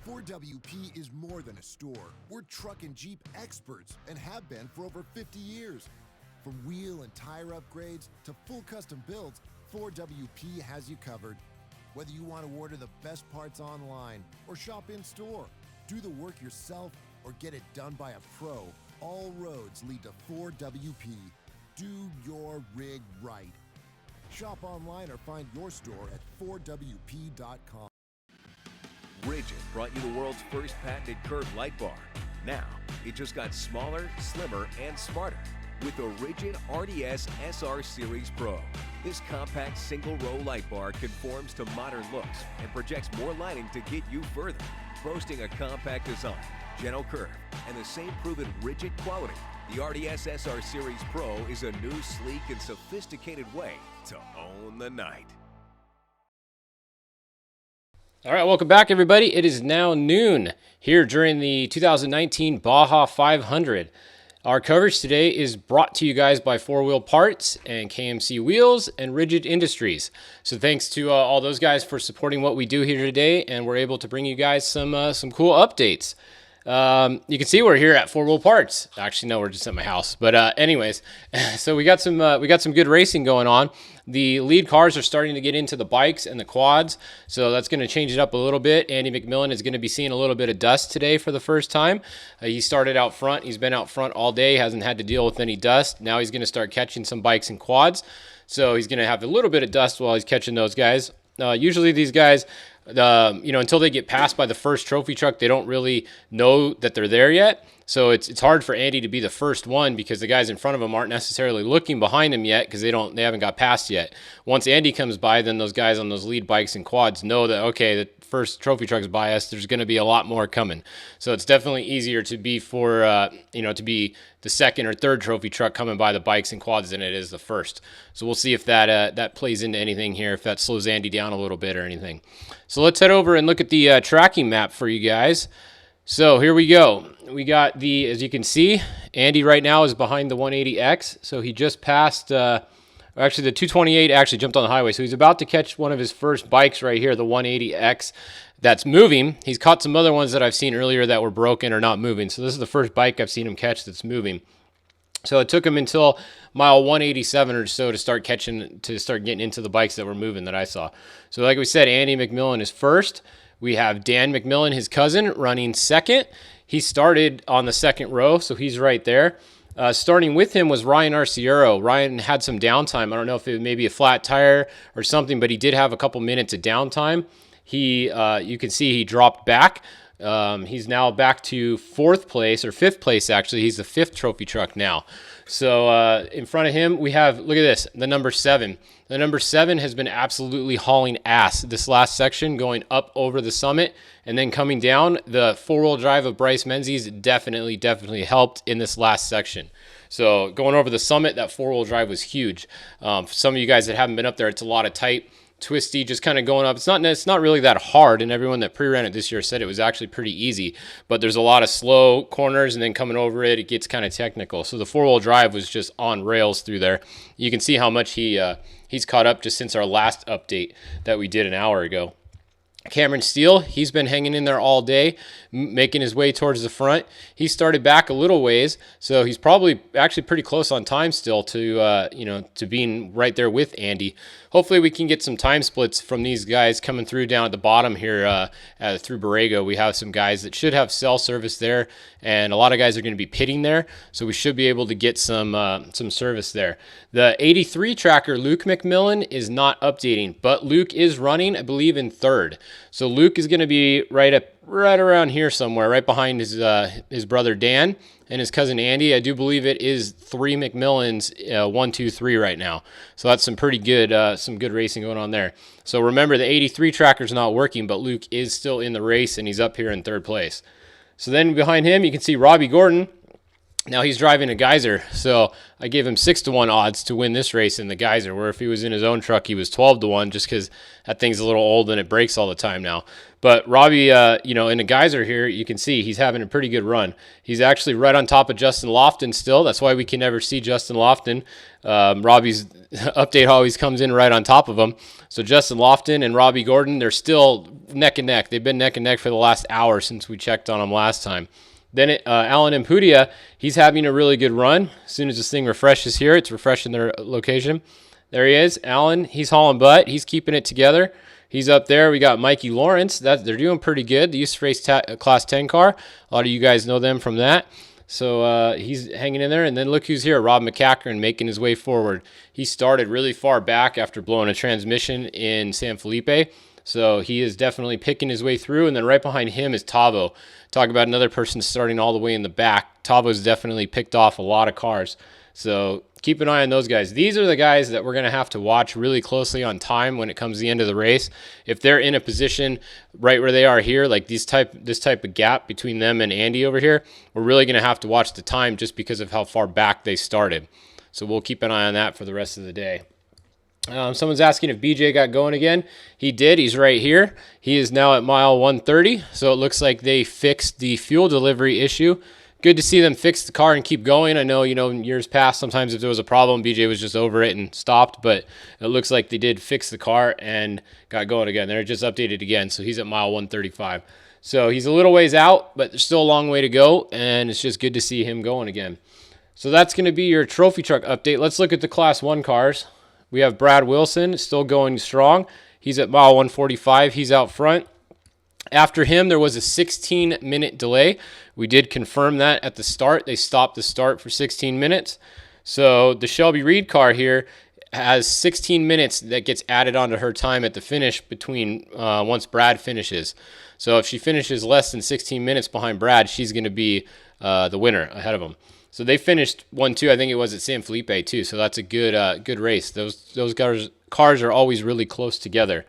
4WP is more than a store. We're truck and Jeep experts and have been for over 50 years. From wheel and tire upgrades to full custom builds, 4WP has you covered. Whether you want to order the best parts online or shop in store, do the work yourself or get it done by a pro, all roads lead to 4WP. Do your rig right. Shop online or find your store at 4WP.com. Rigid brought you the world's first patented curved light bar. Now, it just got smaller, slimmer, and smarter with the Rigid RDS SR Series Pro. This compact single-row light bar conforms to modern looks and projects more lighting to get you further. Boasting a compact design, gentle curve, and the same proven rigid quality, the RDS SR Series Pro is a new, sleek, and sophisticated way to own the night. All right, welcome back, everybody. It is now noon here during the 2019 Baja 500. Our coverage today is brought to you guys by 4Wheel Parts and KMC Wheels and Rigid Industries. So thanks to all those guys for supporting what we do here today, and we're able to bring you guys some cool updates. You can see we're here at 4Wheel Parts. Actually, no, we're just at my house. But anyways, so we got some good racing going on. The lead cars are starting to get into the bikes and the quads, so that's going to change it up a little bit. Andy McMillan is going to be seeing a little bit of dust today for the first time. He started out front. He's been out front all day, hasn't had to deal with any dust. Now he's going to start catching some bikes and quads, so he's going to have a little bit of dust while he's catching those guys. Usually these guys, until they get passed by the first trophy truck, they don't really know that they're there yet. So it's hard for Andy to be the first one because the guys in front of him aren't necessarily looking behind him yet because they haven't got passed yet. Once Andy comes by, then those guys on those lead bikes and quads know that, okay, the first trophy truck's by us, there's going to be a lot more coming. So it's definitely easier to be to be the second or third trophy truck coming by the bikes and quads than it is the first. So we'll see if that plays into anything here, if that slows Andy down a little bit or anything. So let's head over and look at the tracking map for you guys. So here we go. We got as you can see, Andy right now is behind the 180X. So he just passed, actually the 228 actually jumped on the highway. So he's about to catch one of his first bikes right here, the 180X that's moving. He's caught some other ones that I've seen earlier that were broken or not moving. So this is the first bike I've seen him catch that's moving. So it took him until mile 187 or so to start getting into the bikes that were moving that I saw. So like we said, Andy McMillan is first. We have Dan McMillan, his cousin, running second. He started on the second row, so he's right there. Starting with him was Ryan Arciero. Ryan had some downtime. I don't know if it was maybe a flat tire or something, but he did have a couple minutes of downtime. You can see he dropped back. He's now back to fifth place actually. He's the fifth trophy truck now. So in front of him, we have, look at this, the number 7. The number 7 has been absolutely hauling ass this last section, going up over the summit and then coming down. The four-wheel drive of Bryce Menzies definitely helped in this last section. So going over the summit, that four-wheel drive was huge. For some of you guys that haven't been up there, it's a lot of tight, twisty, just kind of going up. It's not really that hard, and everyone that pre-ran it this year said it was actually pretty easy, but there's a lot of slow corners, and then coming over it gets kind of technical. So the four-wheel drive was just on rails through there. You can see how much he's caught up just since our last update that we did an hour ago. Cameron Steele, he's been hanging in there all day, making his way towards the front. He started back a little ways, so he's probably actually pretty close on time still to being right there with Andy. Hopefully we can get some time splits from these guys coming through down at the bottom here through Borrego. We have some guys that should have cell service there, and a lot of guys are going to be pitting there, so we should be able to get some service there. The 83 tracker, Luke McMillan, is not updating, but Luke is running, I believe, in third. So Luke is going to be right around here somewhere, right behind his brother Dan and his cousin Andy. I do believe it is 3 McMillans, 1, 2, 3 right now. So that's some pretty good, some good racing going on there. So remember, the 83 tracker's not working, but Luke is still in the race, and he's up here in third place. So then behind him, you can see Robbie Gordon. Now he's driving a Geyser, so I gave him 6-1 odds to win this race in the Geyser, where if he was in his own truck, he was 12-1, just because that thing's a little old and it breaks all the time now. But Robbie, in the geyser here, you can see he's having a pretty good run. He's actually right on top of Justin Lofton still. That's why we can never see Justin Lofton. Robbie's update always comes in right on top of him. So Justin Lofton and Robbie Gordon, they're still neck and neck. They've been neck and neck for the last hour since we checked on them last time. Then Alan Impudia, he's having a really good run. As soon as this thing refreshes here, it's refreshing their location. There he is. Alan, he's hauling butt. He's keeping it together. He's up there. We got Mikey Lawrence. They're doing pretty good. They used to race Class 10 car. A lot of you guys know them from that. So he's hanging in there. And then look who's here, Rob McCackern, making his way forward. He started really far back after blowing a transmission in San Felipe. So he is definitely picking his way through. And then right behind him is Tavo. Talk about another person starting all the way in the back. Tavo's definitely picked off a lot of cars. So keep an eye on those guys. These are the guys that we're going to have to watch really closely on time when it comes to the end of the race. If they're in a position right where they are here, like this type of gap between them and Andy over here, we're really going to have to watch the time just because of how far back they started. So we'll keep an eye on that for the rest of the day. Someone's asking if BJ got going again. He did. He's right here. He is now at mile 130. So it looks like they fixed the fuel delivery issue. Good to see them fix the car and keep going. I know, in years past, sometimes if there was a problem, BJ was just over it and stopped. But it looks like they did fix the car and got going again. They're just updated again. So he's at mile 135. So he's a little ways out, but there's still a long way to go. And it's just good to see him going again. So that's going to be your trophy truck update. Let's look at the Class 1 cars. We have Brad Wilson still going strong. He's at mile 145. He's out front. After him, there was a 16-minute delay. We did confirm that at the start. They stopped the start for 16 minutes. So the Shelby Reed car here has 16 minutes that gets added onto her time at the finish between once Brad finishes. So if she finishes less than 16 minutes behind Brad, she's going to be the winner ahead of him. So they finished 1-2, I think it was at San Felipe too. So that's a good race. Those cars are always really close together.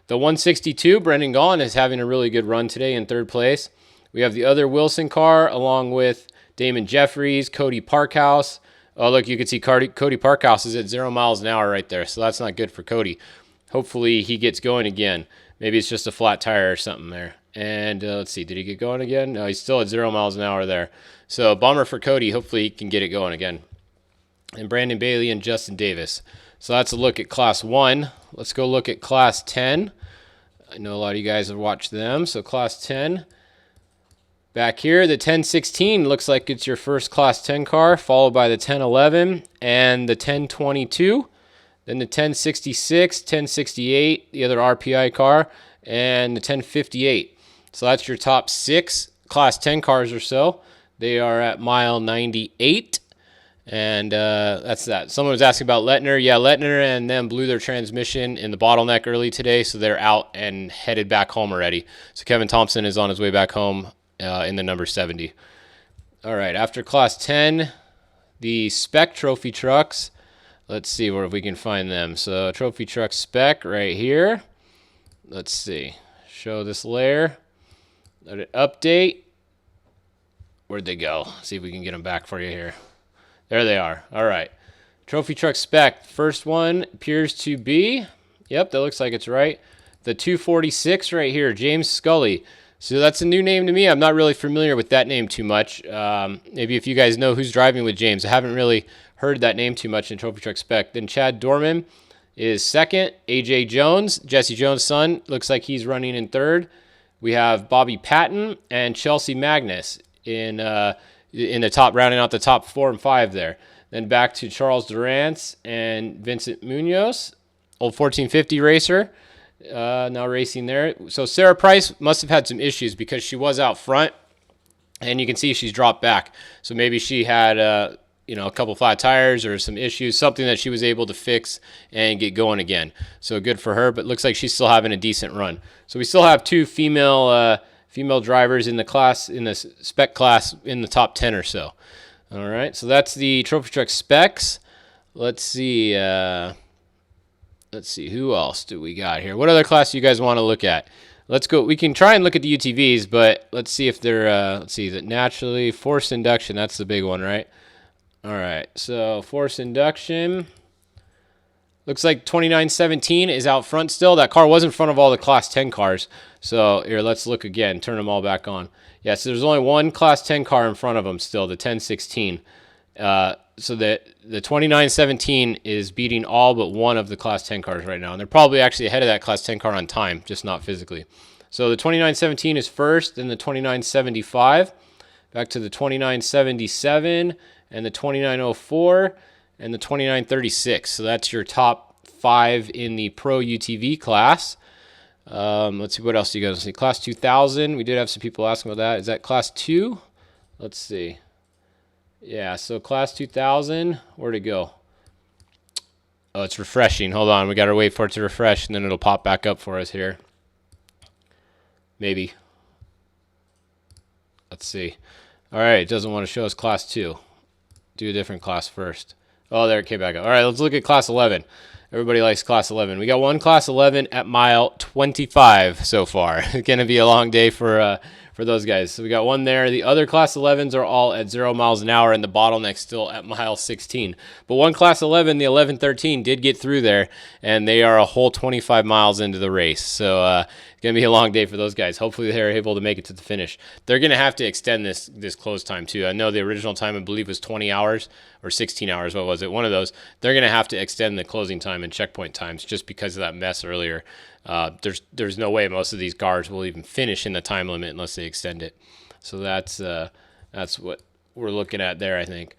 The 162, Brendan Gaughan is having a really good run today in third place. We have the other Wilson car along with Damon Jeffries, Cody Parkhouse. Oh, look, you can see Cody Parkhouse is at 0 miles an hour right there. So that's not good for Cody. Hopefully he gets going again. Maybe it's just a flat tire or something there. And let's see, did he get going again? No, he's still at 0 miles an hour there. So bummer for Cody. Hopefully he can get it going again. And Brandon Bailey and Justin Davis. So that's a look at Class 1. Let's go look at Class 10. I know a lot of you guys have watched them. So Class 10. Back here, the 1016 looks like it's your first Class 10 car, followed by the 1011 and the 1022. Then the 1066, 1068, the other RPI car, and the 1058. So that's your top 6 Class 10 cars or so. They are at mile 98. And that's that. Someone was asking about Lettner. Yeah, Lettner and them blew their transmission in the bottleneck early today, so they're out and headed back home already. So Kevin Thompson is on his way back home in the number 70. All right, after Class 10, the spec trophy trucks. Let's see where we can find them. So trophy truck spec right here. Let's see. Show this layer. Let it update. Where'd they go? See if we can get them back for you here. There they are. All right. Trophy truck spec. First one appears to be, yep, that looks like it's right. The 246 right here, James Scully. So that's a new name to me. I'm not really familiar with that name too much. Maybe if you guys know who's driving with James. I haven't really heard that name too much in trophy truck spec. Then Chad Dorman is second. AJ Jones, Jesse Jones' son, looks like he's running in third. We have Bobby Patton and Chelsea Magnus in the top, rounding out the top 4 and 5 there. Then back to Charles Durance and Vincent Munoz, old 1450 racer, now racing there. So Sarah Price must have had some issues because she was out front, and you can see she's dropped back. So maybe she had a couple flat tires or some issues, something that she was able to fix and get going again. So good for her, but looks like she's still having a decent run. So we still have 2 female drivers in the class, in the spec class, in the top 10 or so. All right, so that's the trophy truck specs. Let's see who else do we got here. What other class do you guys want to look at? Let's go. We can try and look at the UTVs, but let's see if they're let's see, is it naturally forced induction? That's the big one, right? All right, so forced induction. Looks like 2917 is out front still. That car was in front of all the Class 10 cars. So here, let's look again. Turn them all back on. Yeah, so there's only one Class 10 car in front of them still, the 1016. So the 2917 is beating all but one of the Class 10 cars right now. And they're probably actually ahead of that Class 10 car on time, just not physically. So the 2917 is first, then the 2975. Back to the 2977 and the 2904 and the 2936. So that's your top 5 in the Pro UTV class. Let's see, what else do you guys see? Class 2000. We did have some people asking about that. Is that Class 2? Let's see. Yeah, so Class 2000. Where'd it go? Oh, it's refreshing. Hold on. We got to wait for it to refresh, and then it'll pop back up for us here. Maybe. Let's see. All right, it doesn't want to show us Class 2. Do a different class first. Oh, there it came back up. All right, let's look at Class 11. Everybody likes Class 11. We got one Class 11 at mile 25 so far. It's going to be a long day for those guys. So we got one there. The other Class 11s are all at 0 miles an hour, and the bottleneck's still at mile 16. But one Class 11, the 1113, did get through there, and they are a whole 25 miles into the race. So it's going to be a long day for those guys. Hopefully they're able to make it to the finish. They're going to have to extend this close time, too. I know the original time, I believe, was 20 hours or 16 hours. What was it? One of those. They're going to have to extend the closing time and checkpoint times just because of that mess earlier. There's no way most of these cars will even finish in the time limit unless they extend it. So that's what we're looking at there, I think.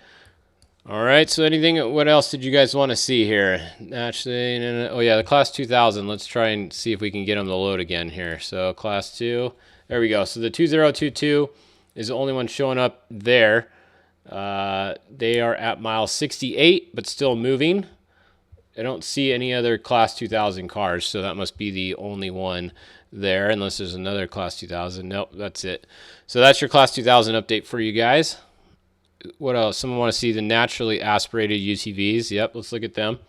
All right. So what else did you guys want to see here? Actually, oh yeah, the Class 2000. Let's try and see if we can get them to load again here. So Class 2. There we go. So the 2022 is the only one showing up there. They are at mile 68, but still moving. I don't see any other Class 2000 cars, so that must be the only one there, unless there's another Class 2000. Nope, that's it. So that's your Class 2000 update for you guys. What else? Someone want to see the naturally aspirated UTVs. Yep, let's look at them.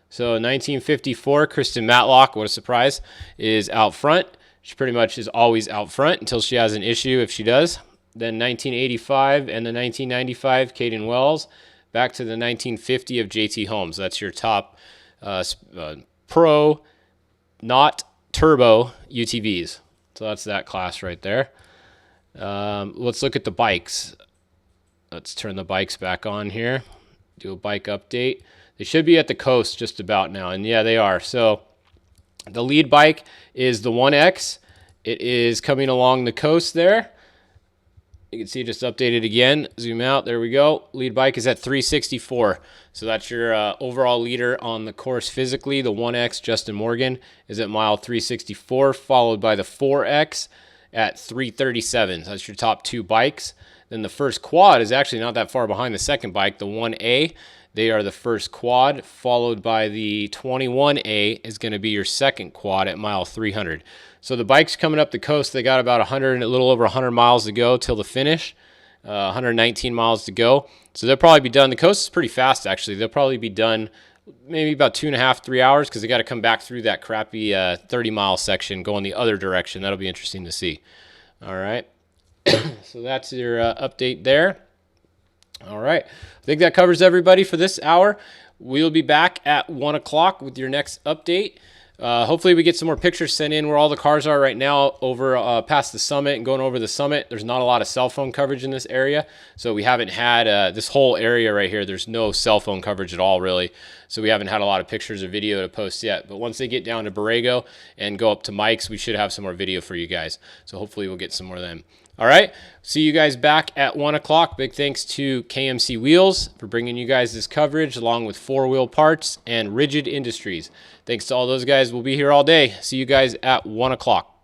So 1954, Kristen Matlock, what a surprise, is out front. She pretty much is always out front until she has an issue, if she does. Then 1985 and the 1995, Caden Wells. Back to the 1950 of JT Holmes. That's your top pro, not turbo UTVs. So that's that class right there. Let's look at the bikes. Let's turn the bikes back on here. Do a bike update. They should be at the coast just about now. And yeah, they are. So the lead bike is the 1X. It is coming along the coast there. You can see just updated again. Zoom out. There we go. Lead bike is at 364. So that's your overall leader on the course physically. The 1X, Justin Morgan, is at mile 364, followed by the 4X at 337. So that's your top 2 bikes. Then the first quad is actually not that far behind the second bike, the 1A. They are the first quad, followed by the 21A is going to be your second quad at mile 300. So the bikes coming up the coast, they got about a little over 100 miles to go till the finish, 119 miles to go. So they'll probably be done. The coast is pretty fast, actually. They'll probably be done maybe about 2.5, 3 hours because they got to come back through that crappy 30-mile section going the other direction. That'll be interesting to see. All right. So that's your update there. All right. I think that covers everybody for this hour. We'll be back at 1 o'clock with your next update. Hopefully we get some more pictures sent in where all the cars are right now over past the summit and going over the summit. There's not a lot of cell phone coverage in this area. So we haven't had this whole area right here. There's no cell phone coverage at all, really. So we haven't had a lot of pictures or video to post yet. But once they get down to Borrego and go up to Mike's, we should have some more video for you guys. So hopefully we'll get some more of them. All right. See you guys back at 1 o'clock. Big thanks to KMC Wheels for bringing you guys this coverage, along with 4-Wheel Parts and Rigid Industries. Thanks to all those guys. We'll be here all day. See you guys at 1 o'clock.